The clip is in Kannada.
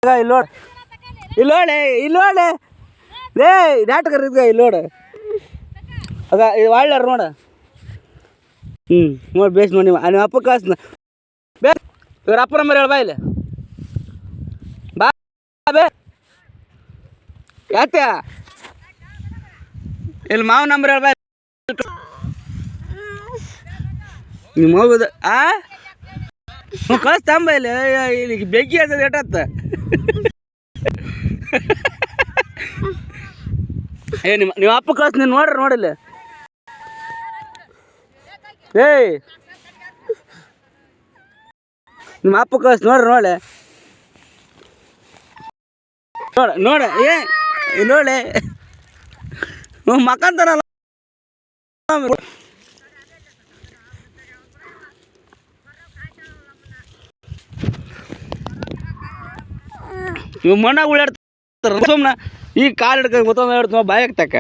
ಇಲ್ಲೋಡ ಇಲ್ಲೋಡೆ ಇಲ್ಲೋಡೆ ಲೇ ನಾಟಕ ಇದ್ಗ ಇಲ್ಲೋಡ ಅದ ಇದು ಒಳ್ಳೆಯವ್ರು ನೋಡ ನೋಡಿ ಬೇಸ್ ನೋಡಿ ನಿಮ್ಮ ಅಪ್ಪ ಕಳ್ಸ್ನ ಬೇ ಇವ್ರ ಅಪ್ಪ ನಂಬರ್ ಹೇಳ ಬಾ ಇಲ್ಲಿ ಬಾ ಬೇ ಯಾತ್ಯ ಇಲ್ಲಿ ಮಾವ ನಂಬರ್ ಹೇಳ ಬಾ ನಿಮ್ಮ ಹೋಗುದು ಕಳಿಸ್ತಂಬ ಇಲ್ಲಿ ಬೆಂಕಿ ಹಚ್ಚದ ಎಟ್ಟತ್ತ ಏ ನಿಮ್ಮ ಅಪ್ಪ ಕಳ್ಸ ನೀನು ನೋಡ್ರಿ ನೋಡಿಲ್ಲ ಏಯ್ ನಿಮ್ಮ ಅಪ್ಪ ಕಳ್ಸ ನೋಡ್ರಿ ನೋಡೆ ನೋಡ ಏ ನೋಡೆ ಮಕ್ಕಂತಾರಲ್ಲ ಇವ್ ಮಣ್ಣಾಗ ಉಳ್ಳಾಡ್ತಾರ ಸುಮ್ಮನೆ ಈಗ ಕಾಲು ಹಿಡ್ಕೊಂಡು ಗೊತ್ತೊಂದು ಹೇಳ್ತ ಬಾಯಾಗ ತಕ್ಕ